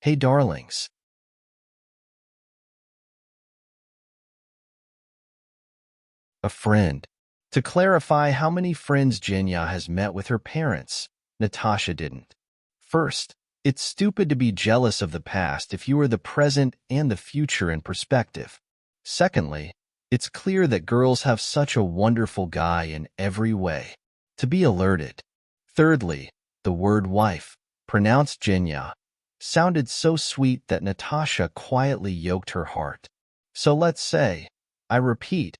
Hey darlings. A friend. To clarify how many friends Genya has met with her parents, Natasha didn't. First, it's stupid to be jealous of the past if you are the present and the future in perspective. Secondly, it's clear that girls have such a wonderful guy in every way. To be alerted. Thirdly, the word wife, pronounced Genya, sounded so sweet that Natasha quietly yoked her heart. So let's say, I repeat,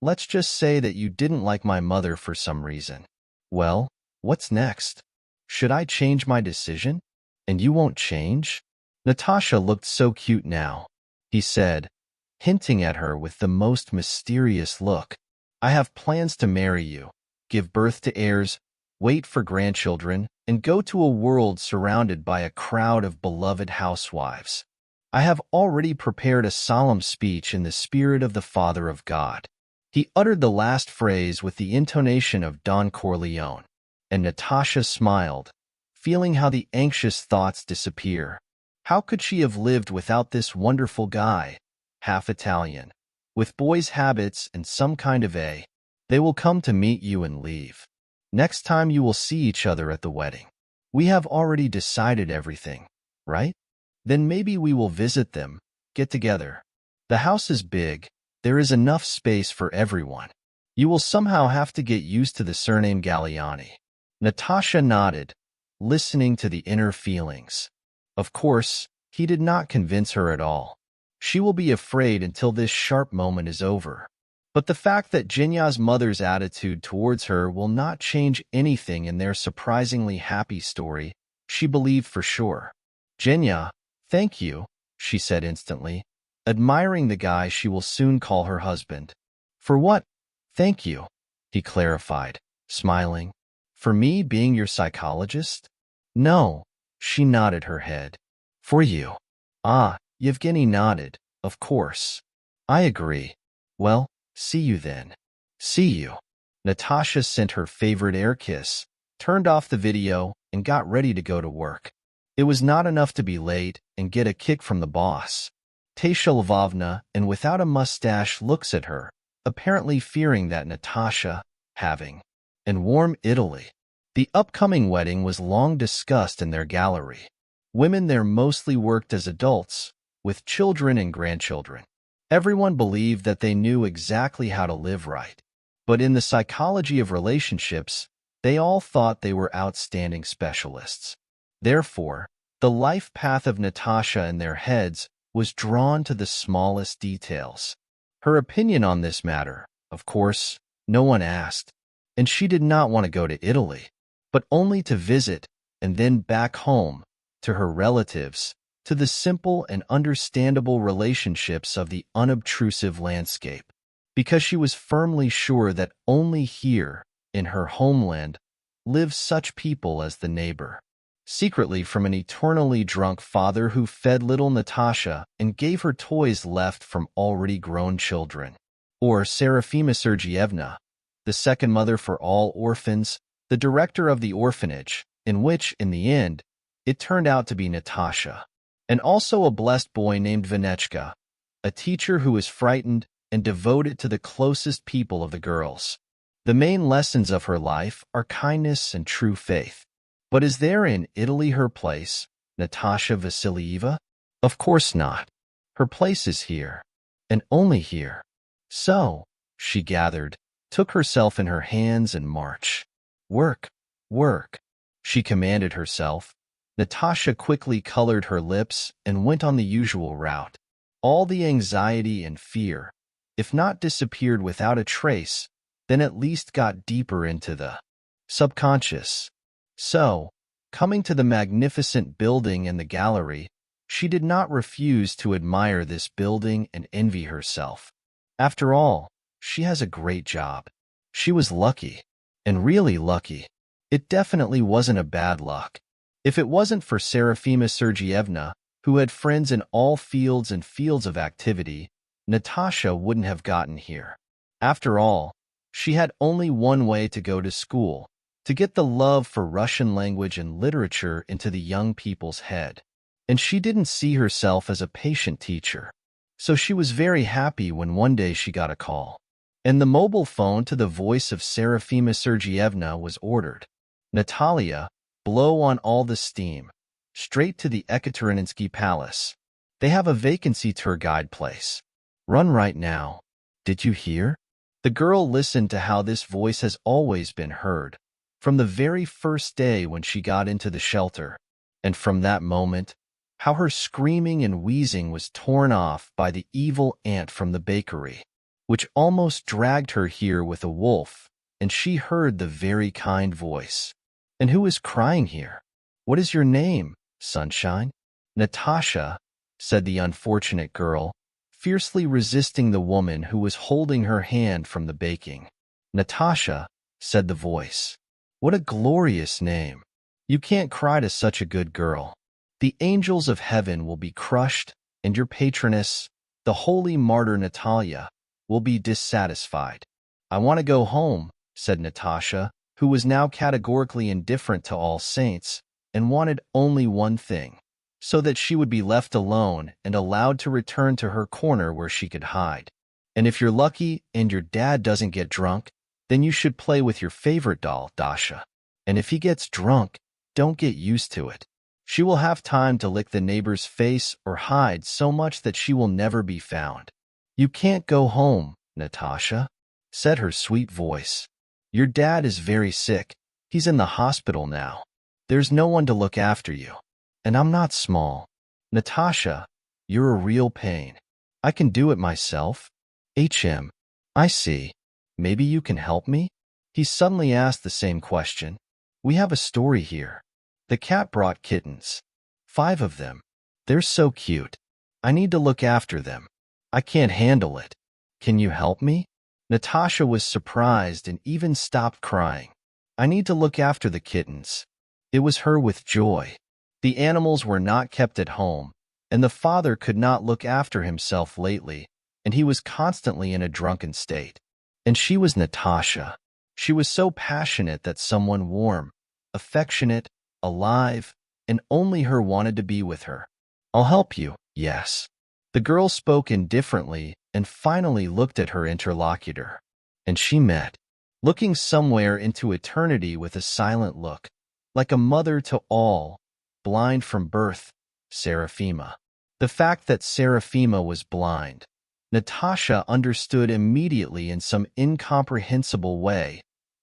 let's just say that you didn't like my mother for some reason. Well, what's next? Should I change my decision? And you won't change? Natasha looked so cute now, he said, hinting at her with the most mysterious look. I have plans to marry you, give birth to heirs, wait for grandchildren, and go to a world surrounded by a crowd of beloved housewives. I have already prepared a solemn speech in the spirit of the Father of God. He uttered the last phrase with the intonation of Don Corleone, and Natasha smiled, feeling how the anxious thoughts disappear. How could she have lived without this wonderful guy, half Italian, with boy's habits and some kind of a? They will come to meet you and leave. Next time you will see each other at the wedding. We have already decided everything, right? Then maybe we will visit them, get together. The house is big. There is enough space for everyone. You will somehow have to get used to the surname Galliani. Natasha nodded, listening to the inner feelings. Of course, he did not convince her at all. She will be afraid until this sharp moment is over. But the fact that Genya's mother's attitude towards her will not change anything in their surprisingly happy story, she believed for sure. Genya, thank you, she said instantly, admiring the guy she will soon call her husband. For what? Thank you, he clarified, smiling. For me being your psychologist? No, she nodded her head. For you. Ah, Yevgeny nodded, of course. I agree. Well, see you then. See you. Natasha sent her favorite air kiss, turned off the video, and got ready to go to work. It was not enough to be late and get a kick from the boss. Tasha Lvovna, and without a mustache, looks at her, apparently fearing that Natasha, having, in warm Italy. The upcoming wedding was long discussed in their gallery. Women there mostly worked as adults, with children and grandchildren. Everyone believed that they knew exactly how to live right. But in the psychology of relationships, they all thought they were outstanding specialists. Therefore, the life path of Natasha in their heads was drawn to the smallest details. Her opinion on this matter, of course, no one asked, and she did not want to go to Italy, but only to visit and then back home, to her relatives, to the simple and understandable relationships of the unobtrusive landscape, because she was firmly sure that only here, in her homeland, live such people as the neighbor. Secretly from an eternally drunk father who fed little Natasha and gave her toys left from already grown children. Or Serafima Sergeyevna, the second mother for all orphans, the director of the orphanage, in which, in the end, it turned out to be Natasha. And also a blessed boy named Vanechka, a teacher who is frightened and devoted to the closest people of the girls. The main lessons of her life are kindness and true faith. But is there in Italy her place, Natasha Vasilieva? Of course not. Her place is here, and only here. So, she gathered, took herself in her hands and marched. Work, work, she commanded herself. Natasha quickly colored her lips and went on the usual route. All the anxiety and fear, if not disappeared without a trace, then at least got deeper into the subconscious. So, coming to the magnificent building and the gallery, she did not refuse to admire this building and envy herself. After all, she has a great job. She was lucky, and really lucky. It definitely wasn't a bad luck. If it wasn't for Serafima Sergeyevna, who had friends in all fields and fields of activity, Natasha wouldn't have gotten here. After all, she had only one way to go to school, to get the love for Russian language and literature into the young people's head. and she didn't see herself as a patient teacher. So she was very happy when one day she got a call. And the mobile phone to the voice of Serafima Sergeyevna was ordered. Natalia, blow on all the steam. Straight to the Ekaterininsky Palace. They have a vacancy tour guide place. Run right now. Did you hear? The girl listened to how this voice has always been heard, from the very first day when she got into the shelter. And from that moment, how her screaming and wheezing was torn off by the evil ant from the bakery, which almost dragged her here with a wolf, and she heard the very kind voice. And who is crying here? What is your name, Sunshine? Natasha, said the unfortunate girl, fiercely resisting the woman who was holding her hand from the baking. Natasha, said the voice. What a glorious name. You can't cry to such a good girl. The angels of heaven will be crushed, and your patroness, the holy martyr Natalia, will be dissatisfied. I want to go home, said Natasha, who was now categorically indifferent to all saints, and wanted only one thing, so that she would be left alone and allowed to return to her corner where she could hide. And if you're lucky and your dad doesn't get drunk, then you should play with your favorite doll, Dasha. And if he gets drunk, don't get used to it. She will have time to lick the neighbor's face or hide so much that she will never be found. You can't go home, Natasha, said her sweet voice. Your dad is very sick. He's in the hospital now. There's no one to look after you. And I'm not small. Natasha, you're a real pain. I can do it myself. I see. Maybe you can help me? He suddenly asked the same question. We have a story here. The cat brought kittens. 5 of them. They're so cute. I need to look after them. I can't handle it. Can you help me? Natasha was surprised and even stopped crying. I need to look after the kittens. It was her with joy. The animals were not kept at home, and the father could not look after himself lately, and he was constantly in a drunken state. And she was Natasha. She was so passionate that someone warm, affectionate, alive, and only her wanted to be with her. I'll help you, yes. The girl spoke indifferently and finally looked at her interlocutor. And she met, looking somewhere into eternity with a silent look, like a mother to all, blind from birth, Serafima. The fact that Serafima was blind, Natasha understood immediately in some incomprehensible way,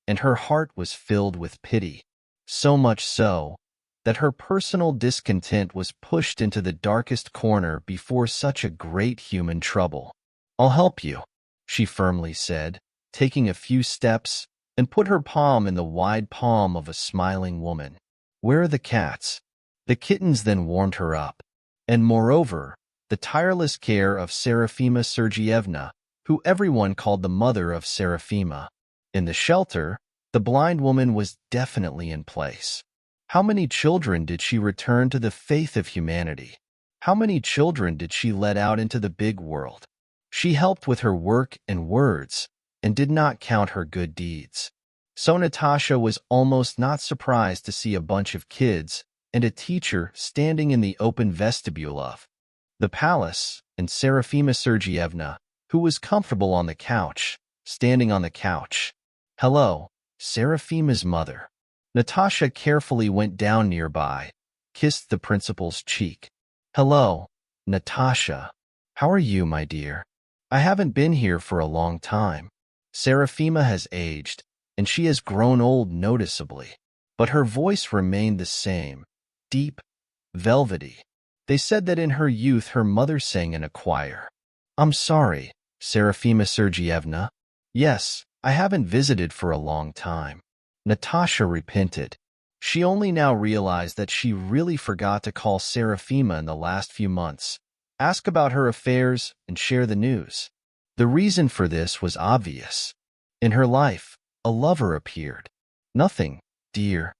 and her heart was filled with pity. So much so, that her personal discontent was pushed into the darkest corner before such a great human trouble. I'll help you, she firmly said, taking a few steps, and put her palm in the wide palm of a smiling woman. Where are the cats? The kittens then warmed her up. And moreover, the tireless care of Serafima Sergeyevna, who everyone called the mother of Serafima. In the shelter, the blind woman was definitely in place. How many children did she return to the faith of humanity? How many children did she let out into the big world? She helped with her work and words, and did not count her good deeds. So Natasha was almost not surprised to see a bunch of kids and a teacher standing in the open vestibule of the palace, and Serafima Sergeyevna, who was comfortable on the couch, standing on the couch. Hello, Serafima's mother. Natasha carefully went down nearby, kissed the principal's cheek. Hello, Natasha. How are you, my dear? I haven't been here for a long time. Serafima has aged, and she has grown old noticeably, but her voice remained the same, deep, velvety. They said that in her youth her mother sang in a choir. I'm sorry, Serafima Sergeyevna. Yes, I haven't visited for a long time. Natasha repented. She only now realized that she really forgot to call Serafima in the last few months, ask about her affairs, and share the news. The reason for this was obvious. In her life, a lover appeared. Nothing, dear,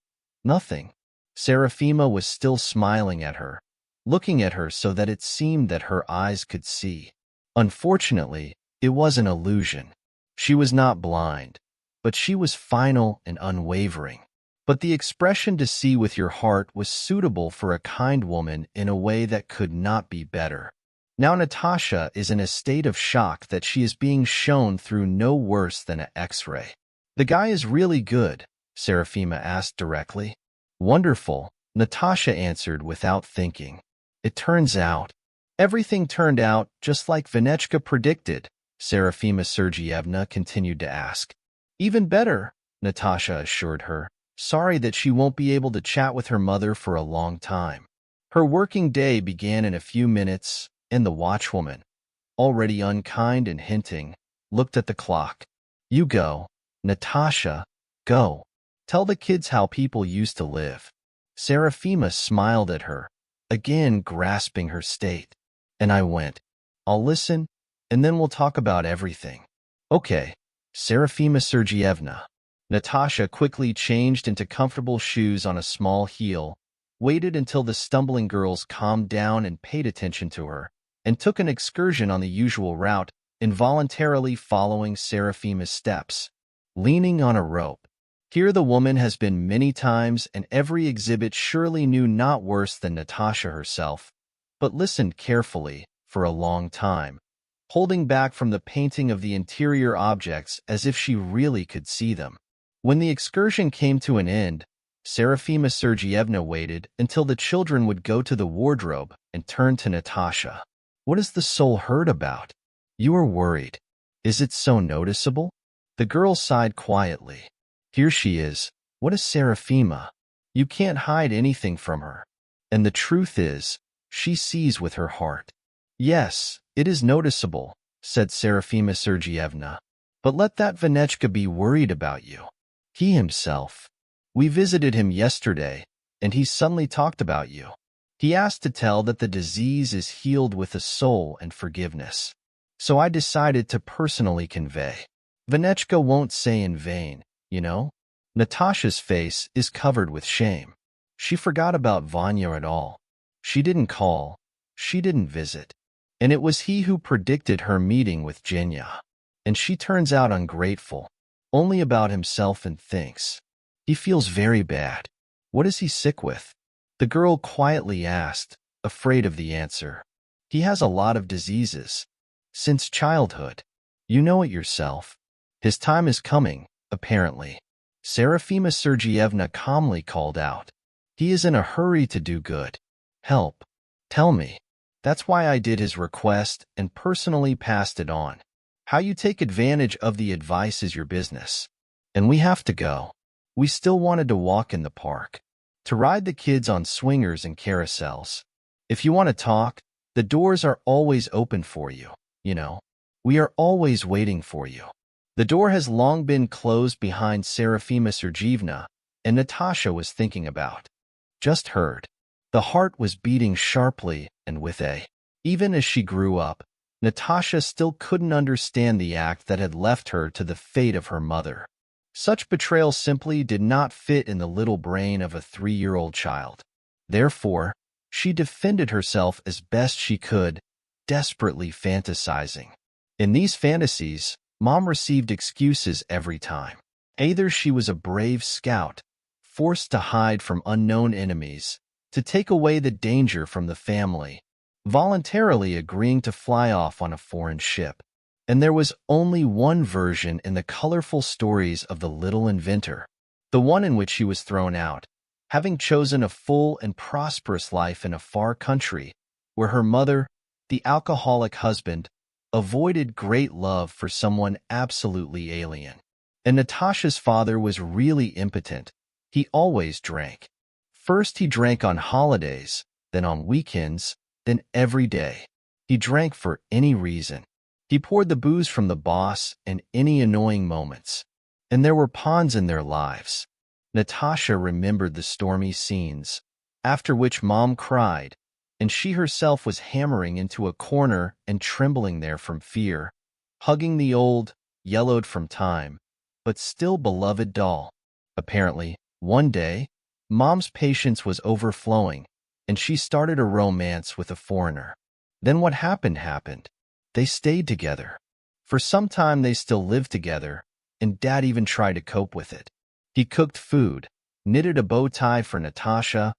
nothing. Serafima was still smiling at her, looking at her so that it seemed that her eyes could see. Unfortunately, it was an illusion. She was not blind, but she was final and unwavering. But the expression "to see with your heart" was suitable for a kind woman in a way that could not be better. Now Natasha is in a state of shock that she is being shown through no worse than an X-ray. "The guy is really good?" Serafima asked directly. "Wonderful," Natasha answered without thinking. Everything turned out just like Vanechka predicted," Serafima Sergeyevna continued to ask. "Even better," Natasha assured her, sorry that she won't be able to chat with her mother for a long time. Her working day began in a few minutes, and the watchwoman, already unkind and hinting, looked at the clock. "You go, Natasha, go. Tell the kids how people used to live." Serafima smiled at her, again grasping her state. And I went. "I'll listen, and then we'll talk about everything." "Okay, Serafima Sergeyevna." Natasha quickly changed into comfortable shoes on a small heel, waited until the stumbling girls calmed down and paid attention to her, and took an excursion on the usual route, involuntarily following Serafima's steps. Leaning on a rope. Here the woman has been many times, and every exhibit surely knew not worse than Natasha herself, but listened carefully for a long time, holding back from the painting of the interior objects as if she really could see them. When the excursion came to an end, Serafima Sergeyevna waited until the children would go to the wardrobe and turned to Natasha. "What has the soul heard about? You are worried. Is it so noticeable?" The girl sighed quietly. "Here she is. What is Serafima? You can't hide anything from her. And the truth is, she sees with her heart." "Yes, it is noticeable," said Serafima Sergeyevna. "But let that Vanechka be worried about you. He himself. We visited him yesterday, and he suddenly talked about you. He asked to tell that the disease is healed with the soul and forgiveness. So I decided to personally convey. Vanechka won't say in vain, you know?" Natasha's face is covered with shame. She forgot about Vanya at all. She didn't call. She didn't visit. And it was he who predicted her meeting with Genya. And she turns out ungrateful, only about himself and thinks. He feels very bad. What is he sick with? The girl quietly asked, afraid of the answer. He has a lot of diseases. Since childhood. You know it yourself. His time is coming, apparently. Serafima Sergeyevna calmly called out. He is in a hurry to do good. Help. Tell me. That's why I did his request and personally passed it on. How you take advantage of the advice is your business. And we have to go. We still wanted to walk in the park. To ride the kids on swingers and carousels. If you want to talk, the doors are always open for you, you know. We are always waiting for you. The door has long been closed behind Serafima Sergeyevna, and Natasha was thinking about. Just heard. The heart was beating sharply and with a. Even as she grew up, Natasha still couldn't understand the act that had left her to the fate of her mother. Such betrayal simply did not fit in the little brain of a 3-year-old child. Therefore, she defended herself as best she could, desperately fantasizing. In these fantasies, Mom received excuses every time. Either she was a brave scout, forced to hide from unknown enemies, to take away the danger from the family, voluntarily agreeing to fly off on a foreign ship. And there was only one version in the colorful stories of the little inventor, the one in which she was thrown out, having chosen a full and prosperous life in a far country, where her mother, the alcoholic husband, avoided great love for someone absolutely alien. And Natasha's father was really impotent. He always drank. First he drank on holidays, then on weekends, then every day. He drank for any reason. He poured the booze from the boss in any annoying moments. And there were pawns in their lives. Natasha remembered the stormy scenes, after which Mom cried, and she herself was hammering into a corner and trembling there from fear, hugging the old, yellowed from time, but still beloved doll. Apparently, one day, Mom's patience was overflowing, and she started a romance with a foreigner. Then what happened. They stayed together. For some time they still lived together, and Dad even tried to cope with it. He cooked food, knitted a bow tie for Natasha,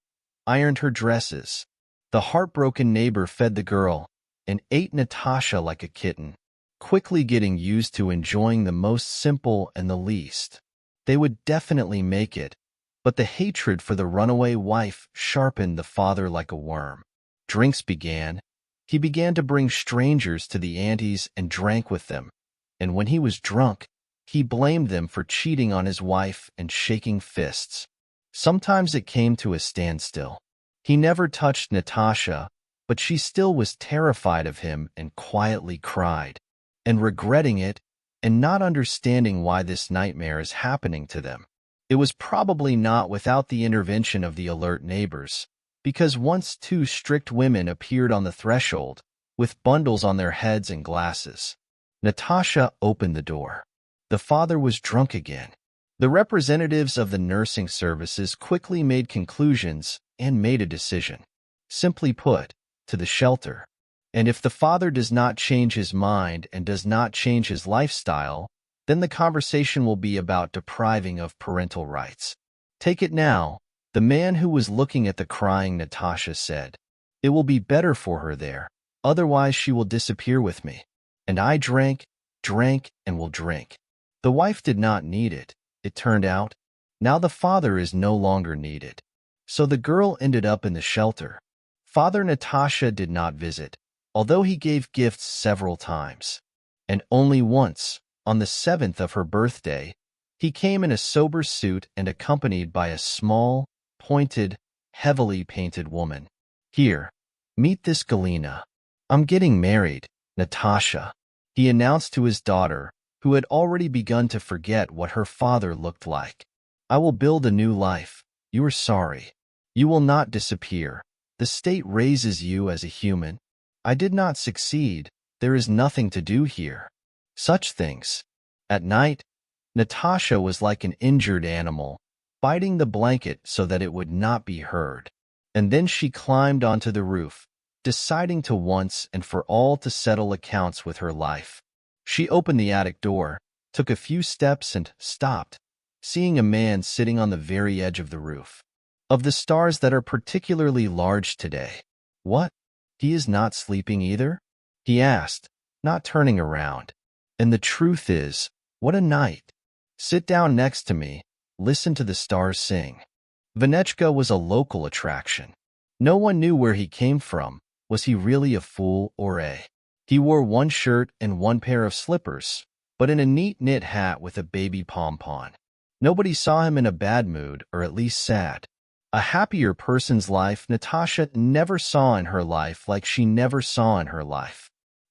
ironed her dresses. The heartbroken neighbor fed the girl and ate Natasha like a kitten, quickly getting used to enjoying the most simple and the least. They would definitely make it, but the hatred for the runaway wife sharpened the father like a worm. Drinks began. He began to bring strangers to the aunties and drank with them, and when he was drunk, he blamed them for cheating on his wife and shaking fists. Sometimes it came to a standstill. He never touched Natasha, but she still was terrified of him and quietly cried, and regretting it and not understanding why this nightmare is happening to them. It was probably not without the intervention of the alert neighbors, because once two strict women appeared on the threshold, with bundles on their heads and glasses. Natasha opened the door. The father was drunk again. The representatives of the nursing services quickly made conclusions and made a decision. Simply put, to the shelter. And if the father does not change his mind and does not change his lifestyle, then the conversation will be about depriving of parental rights. Take it now, the man who was looking at the crying Natasha said. It will be better for her there, otherwise she will disappear with me. And I drank, and will drink. The wife did not need it, it turned out. Now the father is no longer needed. So the girl ended up in the shelter. Father Natasha did not visit, although he gave gifts several times. And only once, on the 7th of her birthday, he came in a sober suit and accompanied by a small, pointed, heavily painted woman. Here, meet this Galina. I'm getting married, Natasha, he announced to his daughter, who had already begun to forget what her father looked like. I will build a new life. You are sorry. You will not disappear. The state raises you as a human. I did not succeed. There is nothing to do here. Such things. At night, Natasha was like an injured animal, biting the blanket so that it would not be heard. And then she climbed onto the roof, deciding to once and for all to settle accounts with her life. She opened the attic door, took a few steps and stopped, seeing a man sitting on the very edge of the roof. Of the stars that are particularly large today. What? He is not sleeping either? He asked, not turning around. And the truth is, what a night. Sit down next to me, listen to the stars sing. Vanechka was a local attraction. No one knew where he came from. Was he really a fool or a? He wore one shirt and one pair of slippers, but in a neat knit hat with a baby pom-pom. Nobody saw him in a bad mood, or at least sad. A happier person's life Natasha never saw in her life like she never saw in her life.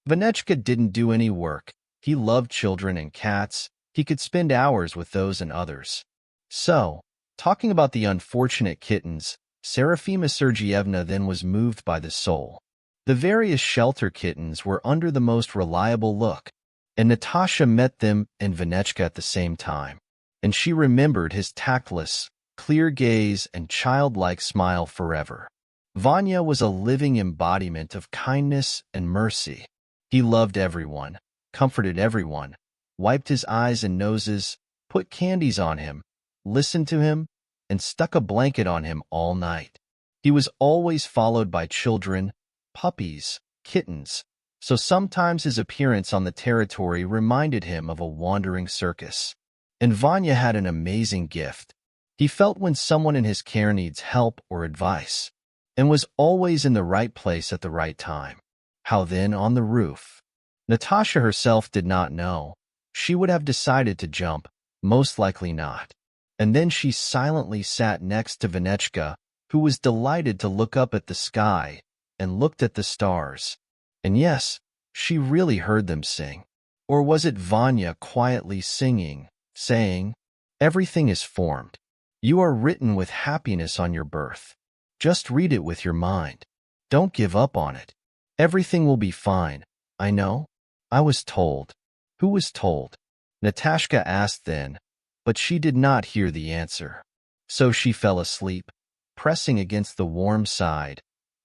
Vanechka didn't do any work. He loved children and cats. He could spend hours with those and others. So, talking about the unfortunate kittens, Serafima Sergeyevna then was moved by the soul. The various shelter kittens were under the most reliable look, and Natasha met them and Vanechka at the same time, and she remembered his tactless, clear gaze and childlike smile forever. Vanya was a living embodiment of kindness and mercy. He loved everyone, comforted everyone, wiped his eyes and noses, put candies on him, listened to him, and stuck a blanket on him all night. He was always followed by children, puppies, kittens, so sometimes his appearance on the territory reminded him of a wandering circus. And Vanya had an amazing gift. He felt when someone in his care needs help or advice, and was always in the right place at the right time. How then on the roof? Natasha herself did not know. She would have decided to jump, most likely not. And then she silently sat next to Vanechka, who was delighted to look up at the sky and looked at the stars. And yes, she really heard them sing. Or was it Vanya quietly singing, saying, "Everything is formed. You are written with happiness on your birth. Just read it with your mind. Don't give up on it. Everything will be fine. I know. I was told." Who was told? Natasha asked then, but she did not hear the answer. So she fell asleep, pressing against the warm side,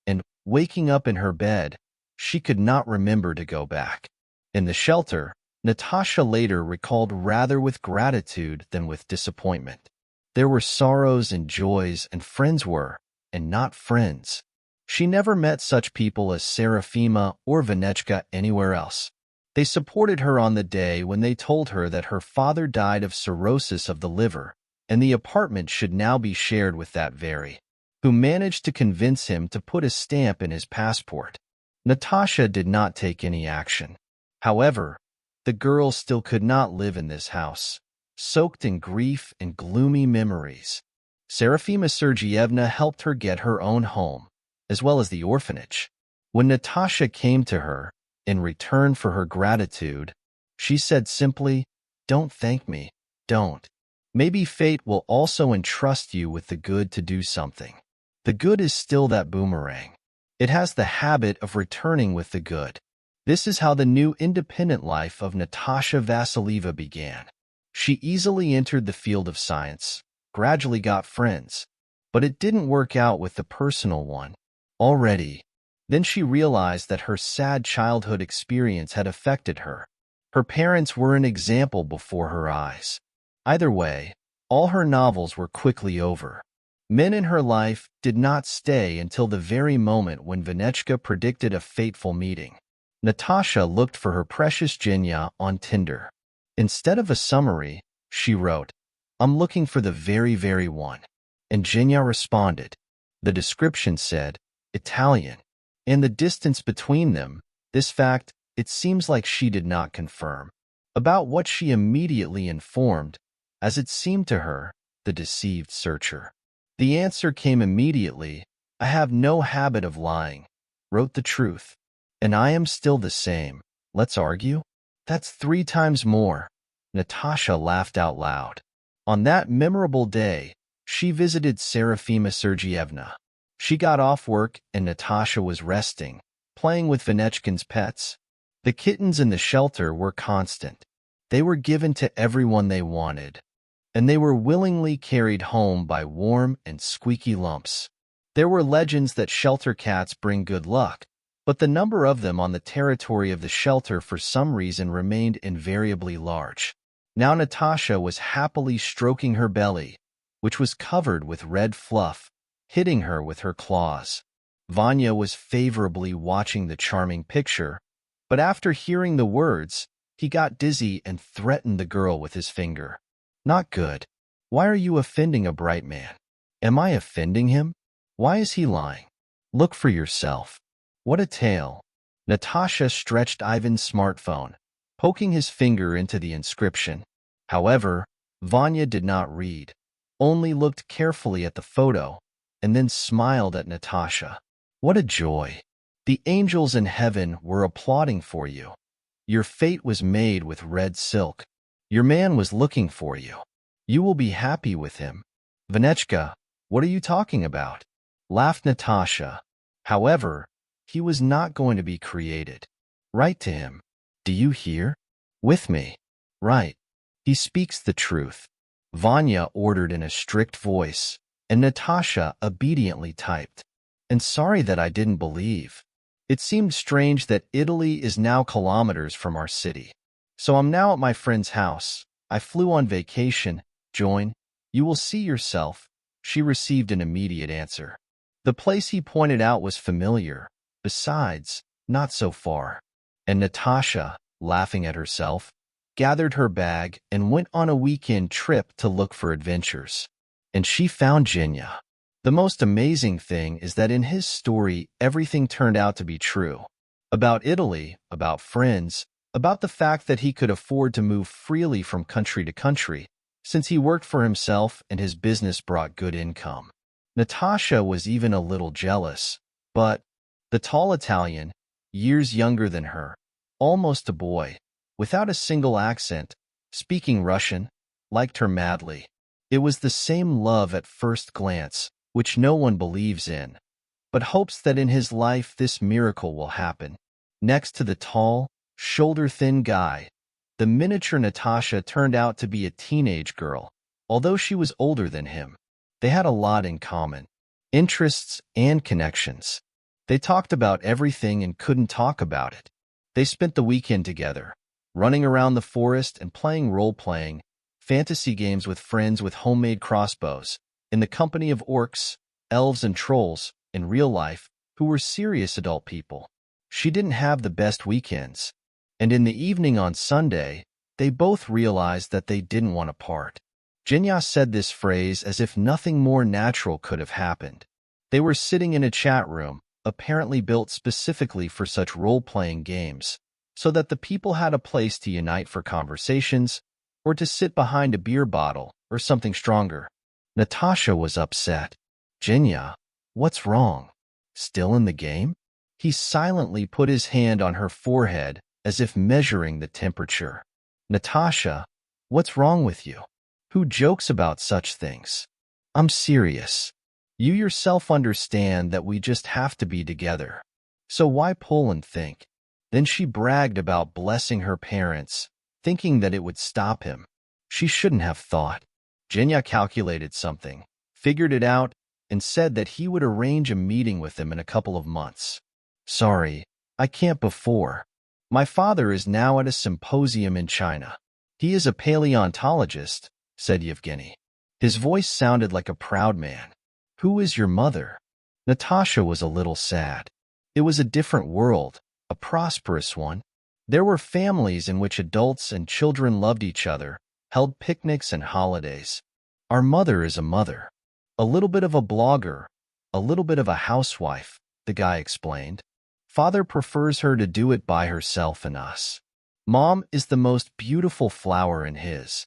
and, waking up in her bed, she could not remember to go back. In the shelter, Natasha later recalled rather with gratitude than with disappointment. There were sorrows and joys, and friends were, and not friends. She never met such people as Serafima or Vanechka anywhere else. They supported her on the day when they told her that her father died of cirrhosis of the liver, and the apartment should now be shared with that very, who managed to convince him to put a stamp in his passport. Natasha did not take any action. However, the girl still could not live in this house, soaked in grief and gloomy memories. Serafima Sergeyevna helped her get her own home, as well as the orphanage. When Natasha came to her, in return for her gratitude, she said simply, "Don't thank me, don't. Maybe fate will also entrust you with the good to do something. The good is still that boomerang. It has the habit of returning with the good." This is how the new independent life of Natasha Vasilieva began. She easily entered the field of science, gradually got friends, but it didn't work out with the personal one. Already, then she realized that her sad childhood experience had affected her. Her parents were an example before her eyes. Either way, all her novels were quickly over. Men in her life did not stay until the very moment when Vanechka predicted a fateful meeting. Natasha looked for her precious Genya on Tinder. Instead of a summary, she wrote, "I'm looking for the very, very one." And Genya responded. The description said, "Italian." And the distance between them, this fact, it seems like she did not confirm. About what she immediately informed, as it seemed to her, the deceived searcher. The answer came immediately. "I have no habit of lying. Wrote the truth. And I am still the same. Let's argue?" "That's 3 times more." Natasha laughed out loud. On that memorable day, she visited Serafima Sergeyevna. She got off work and Natasha was resting, playing with Vanechkin's pets. The kittens in the shelter were constant. They were given to everyone they wanted, and they were willingly carried home by warm and squeaky lumps. There were legends that shelter cats bring good luck, but the number of them on the territory of the shelter for some reason remained invariably large. Now Natasha was happily stroking her belly, which was covered with red fluff, hitting her with her claws. Vanya was favorably watching the charming picture, but after hearing the words, he got dizzy and threatened the girl with his finger. "Not good. Why are you offending a bright man?" "Am I offending him? Why is he lying? Look for yourself." What a tale. Natasha stretched Ivan's smartphone, poking his finger into the inscription. However, Vanya did not read, only looked carefully at the photo, and then smiled at Natasha. What a joy. The angels in heaven were applauding for you. Your fate was made with red silk. Your man was looking for you. You will be happy with him. "Vanechka, what are you talking about?" laughed Natasha. However, he was not going to be created. Write to him. Do you hear? With me. Write. He speaks the truth. Vanya ordered in a strict voice, and Natasha obediently typed. And sorry that I didn't believe. It seemed strange that Italy is now kilometers from our city. So I'm now at my friend's house. I flew on vacation. Join. You will see yourself. She received an immediate answer. The place he pointed out was familiar. Besides, not so far. And Natasha, laughing at herself, gathered her bag and went on a weekend trip to look for adventures. And she found Genya. The most amazing thing is that in his story, everything turned out to be true. About Italy, about friends, about the fact that he could afford to move freely from country to country, since he worked for himself and his business brought good income. Natasha was even a little jealous, but the tall Italian, years younger than her, almost a boy, without a single accent, speaking Russian, liked her madly. It was the same love at first glance, which no one believes in, but hopes that in his life this miracle will happen. Next to the tall, shoulder-thin guy, the miniature Natasha turned out to be a teenage girl, although she was older than him. They had a lot in common, interests and connections. They talked about everything and couldn't talk about it. They spent the weekend together, running around the forest and playing role-playing, fantasy games with friends with homemade crossbows, in the company of orcs, elves, and trolls, in real life, who were serious adult people. She didn't have the best weekends, and in the evening on Sunday, they both realized that they didn't want to part. Jinya said this phrase as if nothing more natural could have happened. They were sitting in a chat room, apparently built specifically for such role-playing games, so that the people had a place to unite for conversations or to sit behind a beer bottle or something stronger. Natasha was upset. Jinya, what's wrong? Still in the game? He silently put his hand on her forehead as if measuring the temperature. Natasha, what's wrong with you? Who jokes about such things? I'm serious. You yourself understand that we just have to be together. So why pull and think? Then she bragged about blessing her parents, thinking that it would stop him. She shouldn't have thought. Jinya calculated something, figured it out, and said that he would arrange a meeting with him in a couple of months. Sorry, I can't before. My father is now at a symposium in China. He is a paleontologist, said Yevgeny. His voice sounded like a proud man. Who is your mother? Natasha was a little sad. It was a different world, a prosperous one. There were families in which adults and children loved each other, held picnics and holidays. Our mother is a mother. A little bit of a blogger, a little bit of a housewife, the guy explained. Father prefers her to do it by herself and us. Mom is the most beautiful flower in his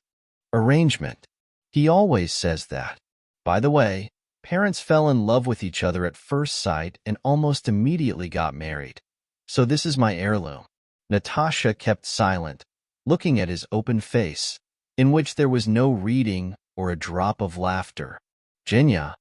arrangement. He always says that. By the way, parents fell in love with each other at first sight and almost immediately got married. So this is my heirloom. Natasha kept silent, looking at his open face, in which there was no reading or a drop of laughter. Jinya,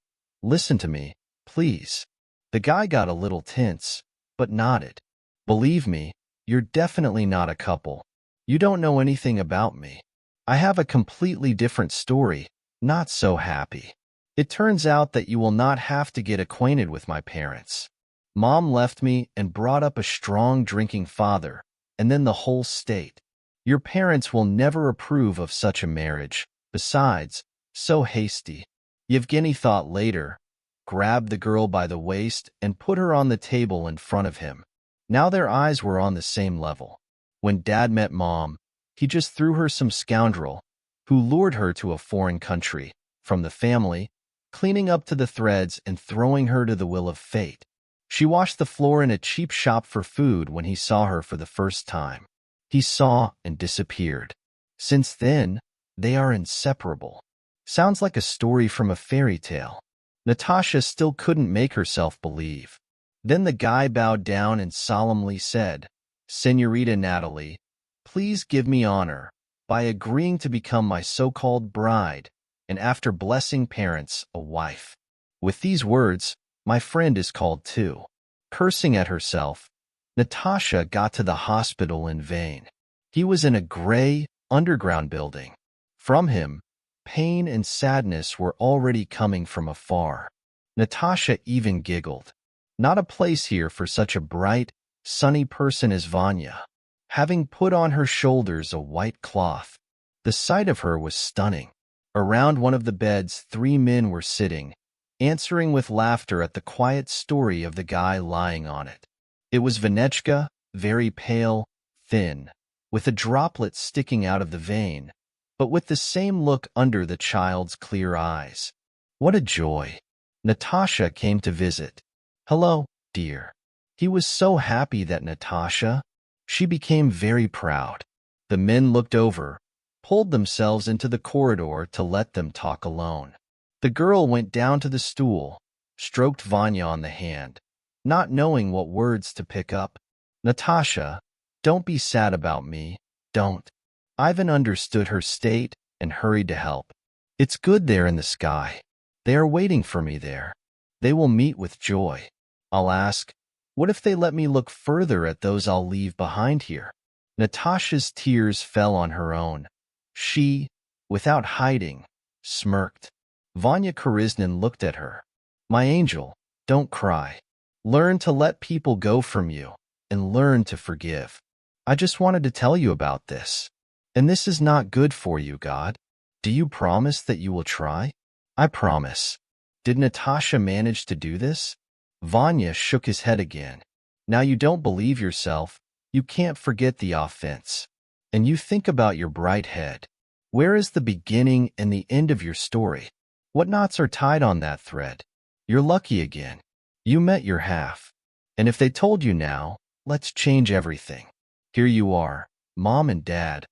listen to me, please. The guy got a little tense, but nodded. Believe me, you're definitely not a couple. You don't know anything about me. I have a completely different story, not so happy. It turns out that you will not have to get acquainted with my parents. Mom left me and brought up a strong drinking father, and then the whole state. Your parents will never approve of such a marriage. Besides, so hasty. Yevgeny thought later, grabbed the girl by the waist and put her on the table in front of him. Now their eyes were on the same level. When Dad met Mom, he just threw her some scoundrel who lured her to a foreign country, from the family, cleaning up to the threads and throwing her to the will of fate. She washed the floor in a cheap shop for food when he saw her for the first time. He saw and disappeared. Since then, they are inseparable. Sounds like a story from a fairy tale. Natasha still couldn't make herself believe. Then the guy bowed down and solemnly said, Senorita Natalie, please give me honor by agreeing to become my so-called bride, and after blessing parents, a wife. With these words, my friend is called too. Cursing at herself, Natasha got to the hospital in vain. He was in a gray, underground building. From him, pain and sadness were already coming from afar. Natasha even giggled. Not a place here for such a bright, sunny person as Vanya. Having put on her shoulders a white cloth, the sight of her was stunning. Around one of the beds, 3 men were sitting, answering with laughter at the quiet story of the guy lying on it. It was Vanechka, very pale, thin, with a droplet sticking out of the vein, but with the same look under the child's clear eyes. What a joy! Natasha came to visit. Hello, dear. He was so happy that Natasha. She became very proud. The men looked over, pulled themselves into the corridor to let them talk alone. The girl went down to the stool, stroked Vanya on the hand, not knowing what words to pick up. Natasha, don't be sad about me, don't. Ivan understood her state and hurried to help. It's good there in the sky. They are waiting for me there. They will meet with joy. I'll ask, what if they let me look further at those I'll leave behind here? Natasha's tears fell on her own. She, without hiding, smirked. Vanya Koriznin looked at her. My angel, don't cry. Learn to let people go from you, and learn to forgive. I just wanted to tell you about this. And this is not good for you, God. Do you promise that you will try? I promise. Did Natasha manage to do this? Vanya shook his head again. Now you don't believe yourself. You can't forget the offense. And you think about your bright head. Where is the beginning and the end of your story? What knots are tied on that thread? You're lucky again. You met your half. And if they told you now, let's change everything. Here you are, Mom and Dad.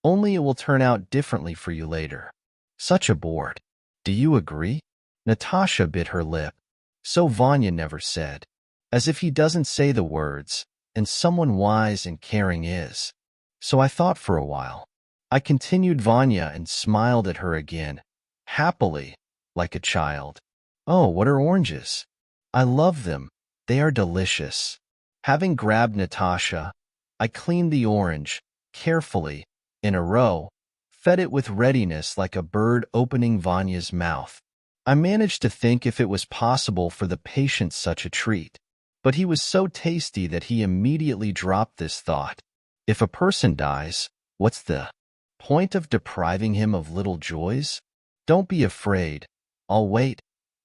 Only it will turn out differently for you later. Such a board. Do you agree? Natasha bit her lip. So Vanya never said. As if he doesn't say the words, and someone wise and caring is. So I thought for a while. I continued Vanya and smiled at her again, happily, like a child. Oh, what are oranges? I love them. They are delicious. Having grabbed Natasha, I cleaned the orange, carefully, in a row, fed it with readiness like a bird opening Vanya's mouth. I managed to think if it was possible for the patient such a treat. But he was so tasty that he immediately dropped this thought. If a person dies, what's the point of depriving him of little joys? Don't be afraid. I'll wait.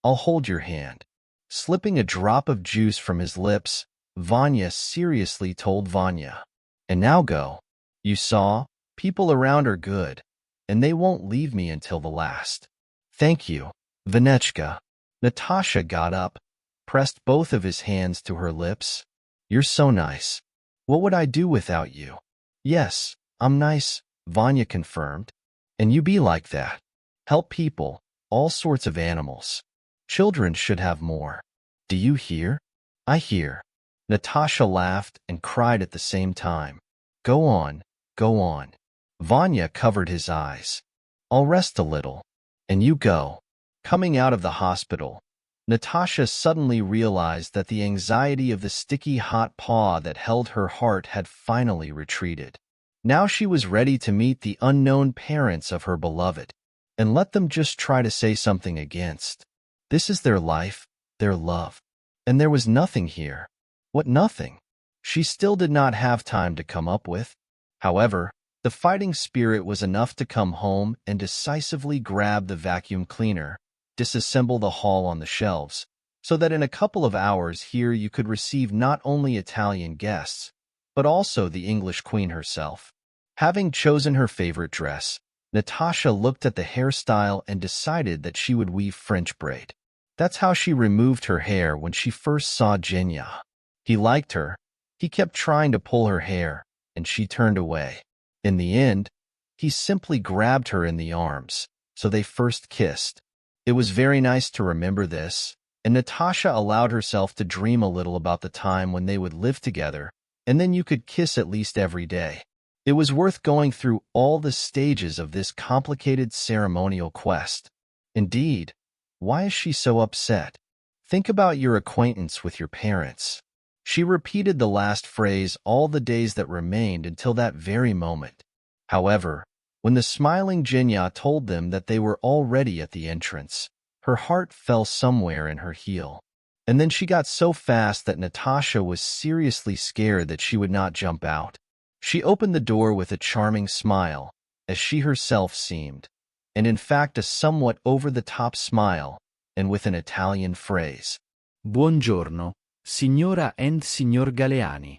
I'll hold your hand. Slipping a drop of juice from his lips, Vanya seriously told Vanya. And now go. You saw, people around are good, and they won't leave me until the last. Thank you, Vanechka. Natasha got up, pressed both of his hands to her lips. You're so nice. What would I do without you? Yes, I'm nice, Vanya confirmed. And you be like that. Help people, all sorts of animals. Children should have more. Do you hear? I hear. Natasha laughed and cried at the same time. Go on, go on. Vanya covered his eyes. I'll rest a little. And you go. Coming out of the hospital, Natasha suddenly realized that the anxiety of the sticky hot paw that held her heart had finally retreated. Now she was ready to meet the unknown parents of her beloved, and let them just try to say something against. This is their life, their love. And there was nothing here. What nothing? She still did not have time to come up with. However, the fighting spirit was enough to come home and decisively grab the vacuum cleaner, disassemble the haul on the shelves, so that in a couple of hours here you could receive not only Italian guests, but also the English queen herself. Having chosen her favorite dress, Natasha looked at the hairstyle and decided that she would weave French braid. That's how she removed her hair when she first saw Genya. He liked her. He kept trying to pull her hair, and she turned away. In the end, he simply grabbed her in the arms, so they first kissed. It was very nice to remember this, and Natasha allowed herself to dream a little about the time when they would live together, and then you could kiss at least every day. It was worth going through all the stages of this complicated ceremonial quest. Indeed, why is she so upset? Think about your acquaintance with your parents. She repeated the last phrase all the days that remained until that very moment. However, when the smiling Genya told them that they were already at the entrance, her heart fell somewhere in her heel. And then she got so fast that Natasha was seriously scared that she would not jump out. She opened the door with a charming smile, as she herself seemed, and in fact a somewhat over-the-top smile, and with an Italian phrase. Buongiorno, signora and signor Galeani.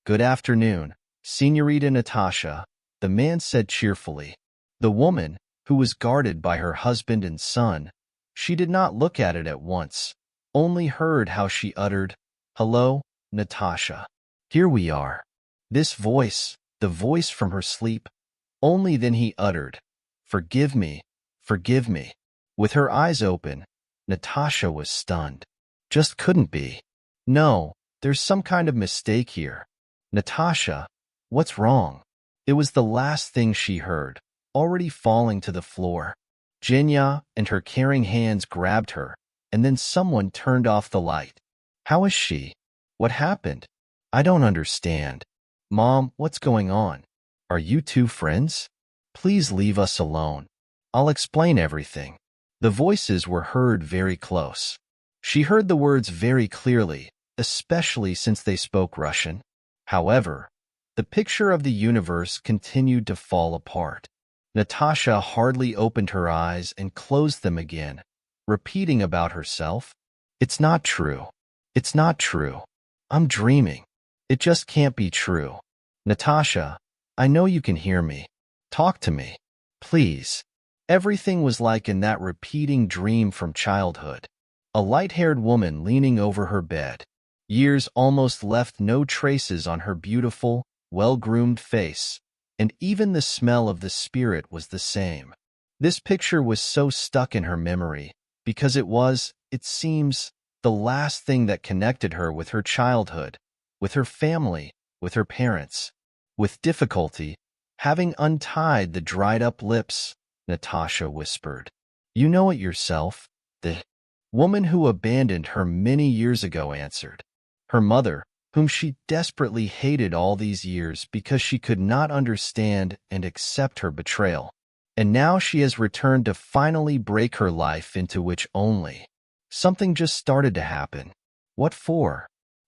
Good afternoon, Signorita Natasha, the man said cheerfully. The woman, who was guarded by her husband and son, she did not look at it at once, only heard how she uttered, Hello, Natasha. Here we are. This voice, the voice from her sleep. Only then he uttered, Forgive me, forgive me. With her eyes open, Natasha was stunned. Just couldn't be. No, there's some kind of mistake here. Natasha, what's wrong? It was the last thing she heard, already falling to the floor. Genya and her caring hands grabbed her, and then someone turned off the light. How is she? What happened? I don't understand. Mom, what's going on? Are you two friends? Please leave us alone. I'll explain everything. The voices were heard very close. She heard the words very clearly, especially since they spoke Russian. However, the picture of the universe continued to fall apart. Natasha hardly opened her eyes and closed them again, repeating about herself, "It's not true. It's not true. I'm dreaming. It just can't be true. Natasha, I know you can hear me. Talk to me. Please." Everything was like in that repeating dream from childhood. A light-haired woman leaning over her bed. Years almost left no traces on her beautiful, well-groomed face, and even the smell of the spirit was the same. This picture was so stuck in her memory because it was, it seems, the last thing that connected her with her childhood, with her family, with her parents. With difficulty, having untied the dried-up lips, Natasha whispered, "You know it yourself." The woman who abandoned her many years ago answered. Her mother, whom she desperately hated all these years because she could not understand and accept her betrayal. And now she has returned to finally break her life into which only. Something just started to happen. What for?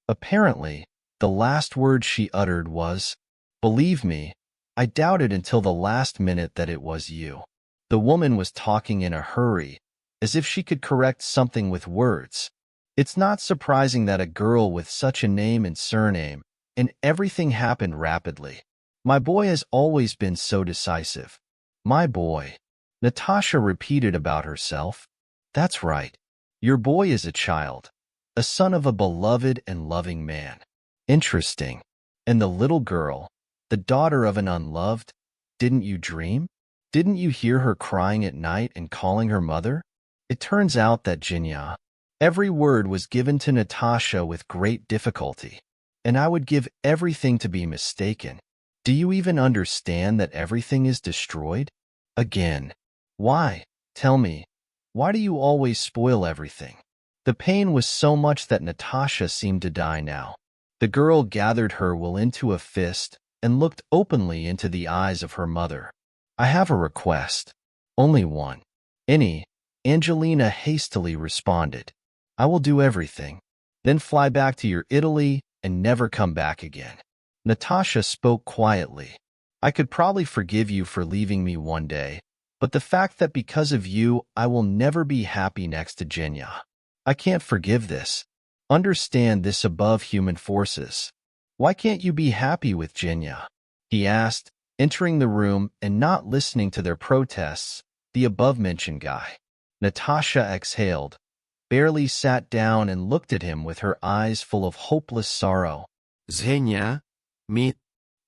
Apparently, the last word she uttered was, "Believe me, I doubted until the last minute that it was you." The woman was talking in a hurry, as if she could correct something with words. It's not surprising that a girl with such a name and surname, and everything happened rapidly. My boy has always been so decisive. My boy. Natasha repeated about herself. That's right. Your boy is a child, a son of a beloved and loving man. Interesting. And the little girl, the daughter of an unloved, didn't you dream? Didn't you hear her crying at night and calling her mother? It turns out that Jinya, every word was given to Natasha with great difficulty, and I would give everything to be mistaken. Do you even understand that everything is destroyed? Again. Why? Tell me, why do you always spoil everything? The pain was so much that Natasha seemed to die now. The girl gathered her will into a fist and looked openly into the eyes of her mother. I have a request. Only one. Any. Angelina hastily responded. I will do everything. Then fly back to your Italy and never come back again. Natasha spoke quietly. I could probably forgive you for leaving me one day, but the fact that because of you I will never be happy next to Jinya. I can't forgive this. Understand this above human forces. Why can't you be happy with Jinya? He asked, entering the room and not listening to their protests, the above-mentioned guy. Natasha exhaled, barely sat down and looked at him with her eyes full of hopeless sorrow. Zhenya, me.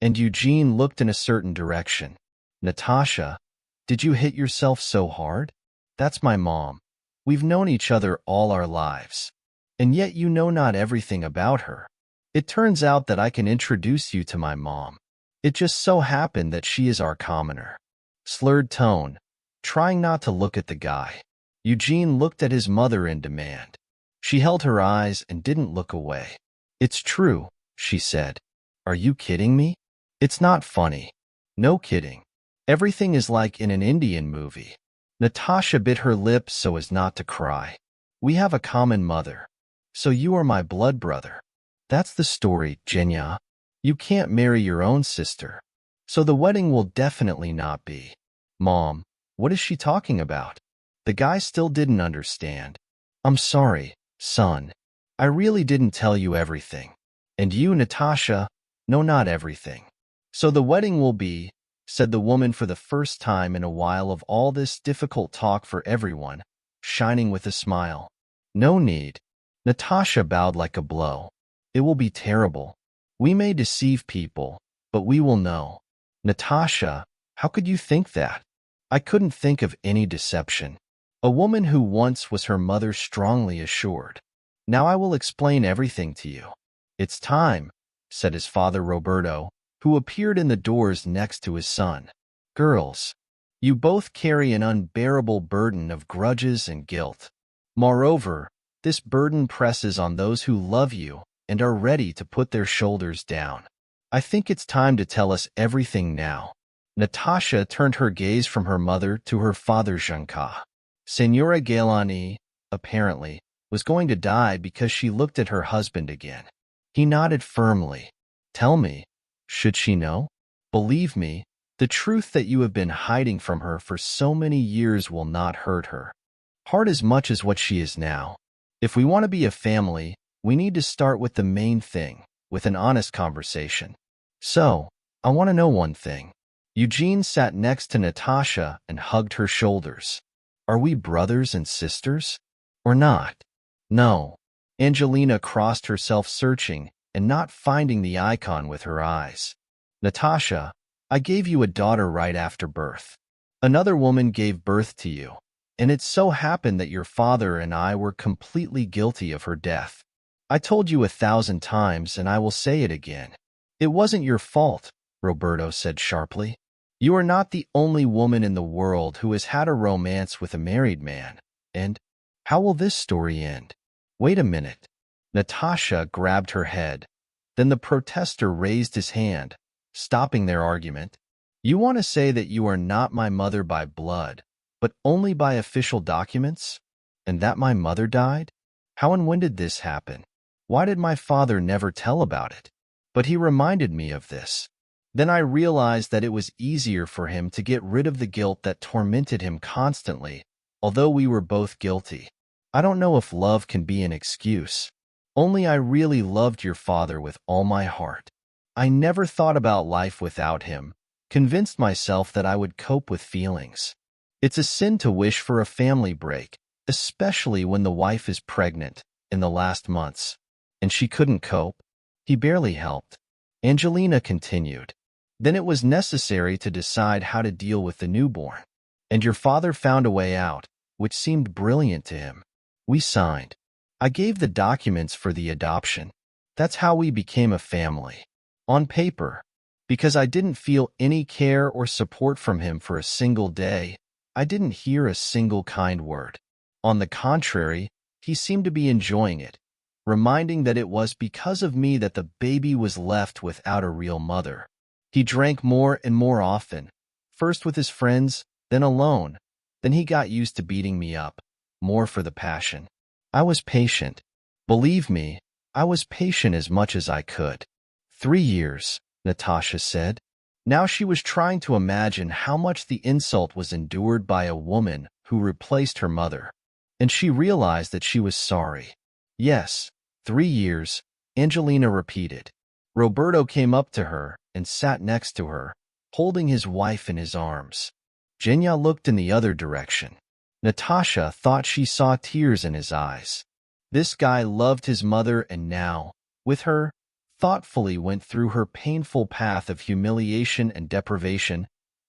And Eugene looked in a certain direction. Natasha, did you hit yourself so hard? That's my mom. We've known each other all our lives. And yet you know not everything about her. It turns out that I can introduce you to my mom. It just so happened that she is our commoner. Slurred tone, trying not to look at the guy. Eugene looked at his mother in demand. She held her eyes and didn't look away. It's true, she said. Are you kidding me? It's not funny. No kidding. Everything is like in an Indian movie. Natasha bit her lips so as not to cry. We have a common mother. So you are my blood brother. That's the story, Jinya. You can't marry your own sister. So the wedding will definitely not be. Mom, what is she talking about? The guy still didn't understand. I'm sorry, son. I really didn't tell you everything. And you, Natasha, no, not everything. So the wedding will be, said the woman for the first time in a while of all this difficult talk for everyone, shining with a smile. No need. Natasha bowed like a blow. It will be terrible. We may deceive people, but we will know. Natasha, how could you think that? I couldn't think of any deception. A woman who once was her mother strongly assured. Now I will explain everything to you. It's time, said his father Roberto, who appeared in the doors next to his son. Girls, you both carry an unbearable burden of grudges and guilt. Moreover, this burden presses on those who love you and are ready to put their shoulders down. I think it's time to tell us everything now. Natasha turned her gaze from her mother to her father Zhenka. Senora Galani, apparently, was going to die because she looked at her husband again. He nodded firmly. Tell me, should she know? Believe me, The truth that you have been hiding from her for so many years will not hurt her, hard as much as what she is now. If we want to be a family, we need to start with the main thing, with an honest conversation. So, I want to know one thing. Eugene sat next to Natasha and hugged her shoulders. Are we brothers and sisters? Or not? No. Angelina crossed herself searching and not finding the icon with her eyes. Natasha, I gave you a daughter right after birth. Another woman gave birth to you, and it so happened that your father and I were completely guilty of her death. I told you 1,000 times, and I will say it again. It wasn't your fault, Roberto said sharply. You are not the only woman in the world who has had a romance with a married man, and how will this story end? Wait a minute. Natasha grabbed her head. Then the protester raised his hand, stopping their argument. You want to say that you are not my mother by blood, but only by official documents? And that my mother died? How and when did this happen? Why did my father never tell about it? But he reminded me of this. Then I realized that it was easier for him to get rid of the guilt that tormented him constantly, although we were both guilty. I don't know if love can be an excuse. Only I really loved your father with all my heart. I never thought about life without him, convinced myself that I would cope with feelings. It's a sin to wish for a family break, especially when the wife is pregnant in the last months. And she couldn't cope. He barely helped. Angelina continued. Then it was necessary to decide how to deal with the newborn. And your father found a way out, which seemed brilliant to him. We signed. I gave the documents for the adoption. That's how we became a family. On paper. Because I didn't feel any care or support from him for a single day, I didn't hear a single kind word. On the contrary, he seemed to be enjoying it, reminding that it was because of me that the baby was left without a real mother. He drank more and more often, first with his friends, then alone. Then he got used to beating me up, more for the passion. I was patient. Believe me, I was patient as much as I could. 3 years, Natasha said. Now she was trying to imagine how much the insult was endured by a woman who replaced her mother. And she realized that she was sorry. Yes, 3 years, Angelina repeated. Roberto came up to her and sat next to her, holding his wife in his arms. Genya looked in the other direction. Natasha thought she saw tears in his eyes. This guy loved his mother and now, with her, thoughtfully went through her painful path of humiliation and deprivation,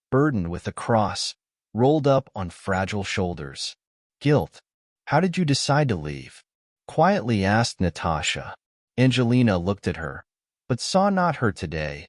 burdened with a cross, rolled up on fragile shoulders. Guilt. How did you decide to leave? Quietly asked Natasha. Angelina looked at her, but saw not her today,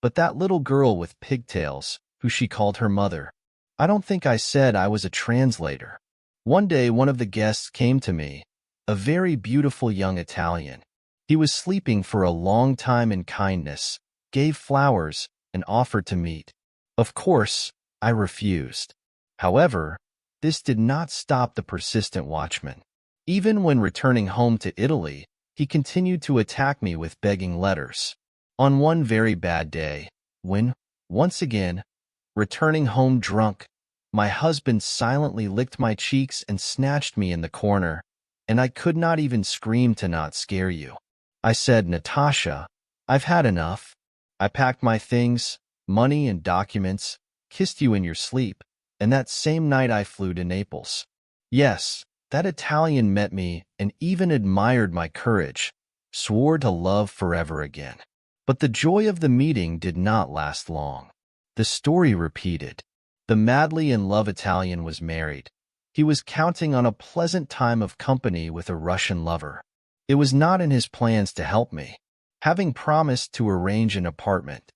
but that little girl with pigtails, who she called her mother. I don't think I said I was a translator. One day one of the guests came to me, a very beautiful young Italian. He was sleeping for a long time in kindness, gave flowers, and offered to meet. Of course, I refused. However, this did not stop the persistent watchman. Even when returning home to Italy, he continued to attack me with begging letters. On one very bad day, when, once again, returning home drunk, my husband silently licked my cheeks and snatched me in the corner, and I could not even scream to not scare you. I said, Natasha, I've had enough. I packed my things, money and documents, kissed you in your sleep, and that same night I flew to Naples. Yes, that Italian met me and even admired my courage, swore to love forever again. But the joy of the meeting did not last long. The story repeated. The madly in love Italian was married. He was counting on a pleasant time of company with a Russian lover. It was not in his plans to help me, having promised to arrange an apartment.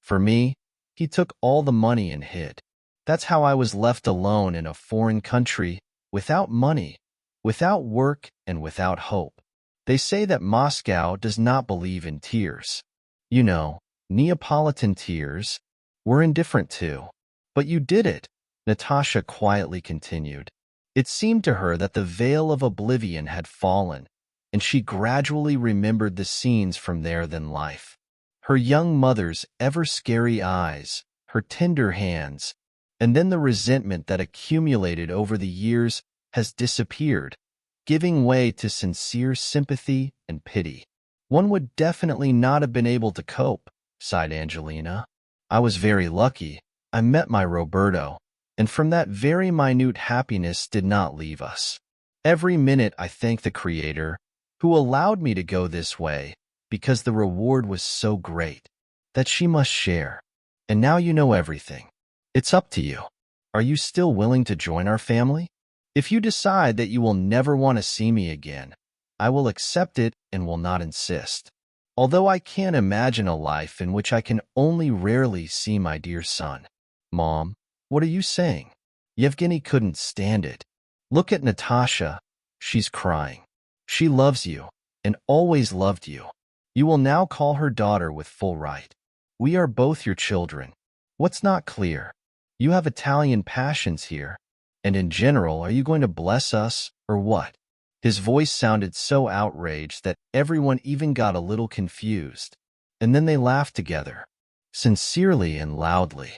For me, he took all the money and hid. That's how I was left alone in a foreign country, without money, without work, and without hope. They say that Moscow does not believe in tears. You know, Neapolitan tears. We're indifferent too. But you did it, Natasha quietly continued. It seemed to her that the veil of oblivion had fallen, and she gradually remembered the scenes from there than life. Her young mother's ever-scary eyes, her tender hands, and then the resentment that accumulated over the years has disappeared, giving way to sincere sympathy and pity. One would definitely not have been able to cope, sighed Angelina. I was very lucky. I met my Roberto, and from that very minute happiness did not leave us. Every minute I thank the Creator, who allowed me to go this way, because the reward was so great, that she must share. And now you know everything. It's up to you. Are you still willing to join our family? If you decide that you will never want to see me again, I will accept it and will not insist. Although I can't imagine a life in which I can only rarely see my dear son. Mom, what are you saying? Yevgeny couldn't stand it. Look at Natasha. She's crying. She loves you and always loved you. You will now call her daughter with full right. We are both your children. What's not clear? You have Italian passions here. And in general, are you going to bless us or what? His voice sounded so outraged that everyone even got a little confused. And then they laughed together, sincerely and loudly,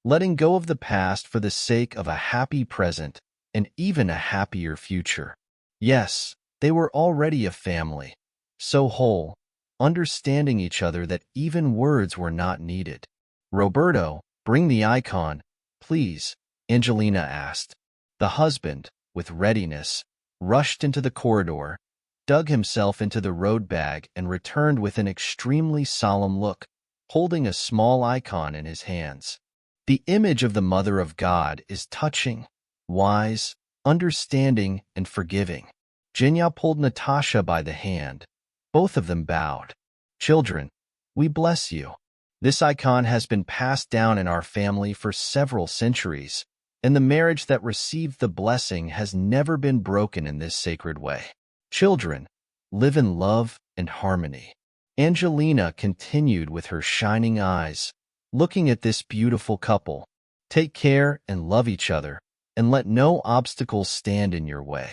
letting go of the past for the sake of a happy present and even a happier future. Yes, they were already a family, so whole, understanding each other that even words were not needed. Roberto, bring the icon, please, Angelina asked. The husband, with readiness, rushed into the corridor, dug himself into the road bag, and returned with an extremely solemn look, holding a small icon in his hands. The image of the Mother of God is touching, wise, understanding, and forgiving. Genya pulled Natasha by the hand. Both of them bowed. Children, we bless you. This icon has been passed down in our family for several centuries, and the marriage that received the blessing has never been broken in this sacred way. Children, live in love and harmony. Angelina continued with her shining eyes, looking at this beautiful couple. Take care and love each other, and let no obstacles stand in your way.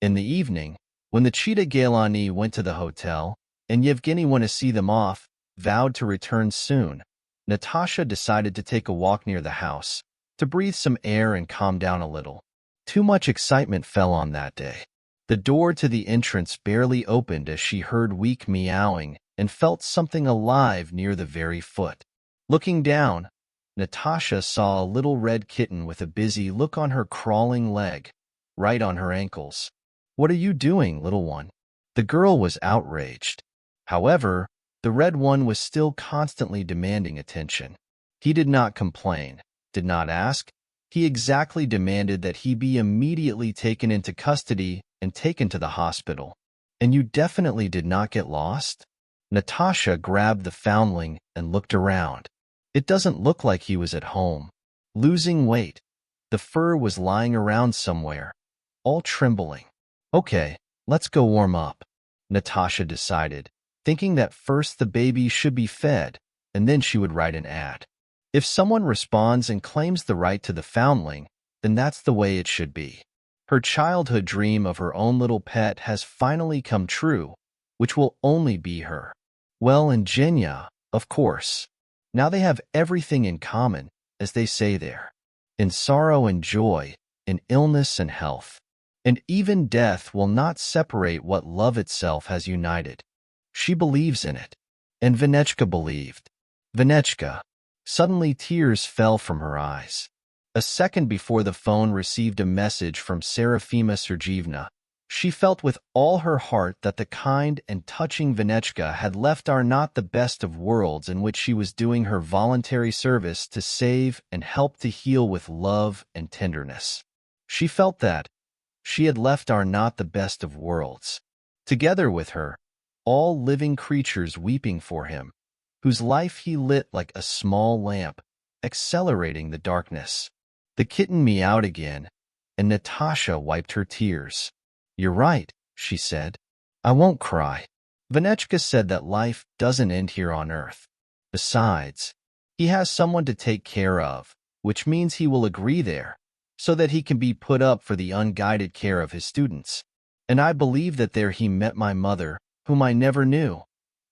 In the evening, when the Cheetah Gailani went to the hotel, and Yevgeny went to see them off, vowed to return soon, Natasha decided to take a walk near the house, to breathe some air and calm down a little. Too much excitement fell on that day. The door to the entrance barely opened as she heard weak meowing and felt something alive near the very foot. Looking down, Natasha saw a little red kitten with a busy look on her crawling leg, right on her ankles. What are you doing, little one? The girl was outraged. However, the red one was still constantly demanding attention. He did not complain, did not ask. He exactly demanded that he be immediately taken into custody and taken to the hospital. And you definitely did not get lost? Natasha grabbed the foundling and looked around. It doesn't look like he was at home. Losing weight. The fur was lying around somewhere, all trembling. Okay, let's go warm up, Natasha decided, thinking that first the baby should be fed, and then she would write an ad. If someone responds and claims the right to the foundling, then that's the way it should be. Her childhood dream of her own little pet has finally come true, which will only be her. Well, and Genya, of course. Now they have everything in common, as they say there. In sorrow and joy, in illness and health. And even death will not separate what love itself has united. She believes in it. And Vanechka believed. Vanechka. Suddenly tears fell from her eyes. A second before the phone received a message from Serafima Sergeevna, she felt with all her heart that the kind and touching Vanechka had left our not the best of worlds in which she was doing her voluntary service to save and help to heal with love and tenderness. She felt that she had left our not the best of worlds. Together with her, all living creatures weeping for him, whose life he lit like a small lamp, accelerating the darkness. The kitten meowed again, and Natasha wiped her tears. You're right, she said. I won't cry. Vanechka said that life doesn't end here on Earth. Besides, he has someone to take care of, which means he will agree there, so that he can be put up for the unguided care of his students. And I believe that there he met my mother, whom I never knew,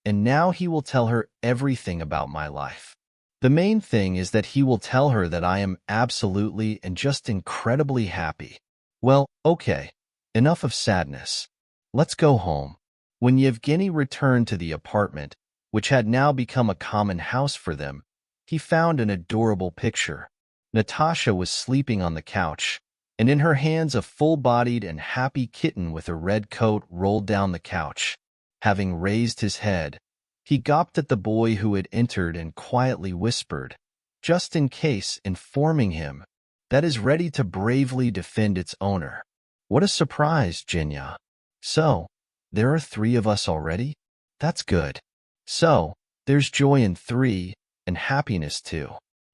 and now he will tell her everything about my life. The main thing is that he will tell her that I am absolutely and just incredibly happy. Well, okay, enough of sadness. Let's go home. When Yevgeny returned to the apartment, which had now become a common house for them, he found an adorable picture. Natasha was sleeping on the couch, and in her hands a full-bodied and happy kitten with a red coat rolled down the couch. Having raised his head, he gawped at the boy who had entered and quietly whispered, just in case, informing him that is ready to bravely defend its owner. What a surprise, Genya. So, there are 3 of us already? That's good. So, there's joy in 3, and happiness too.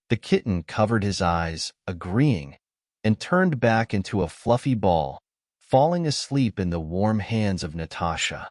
The kitten covered his eyes, agreeing, and turned back into a fluffy ball, falling asleep in the warm hands of Natasha.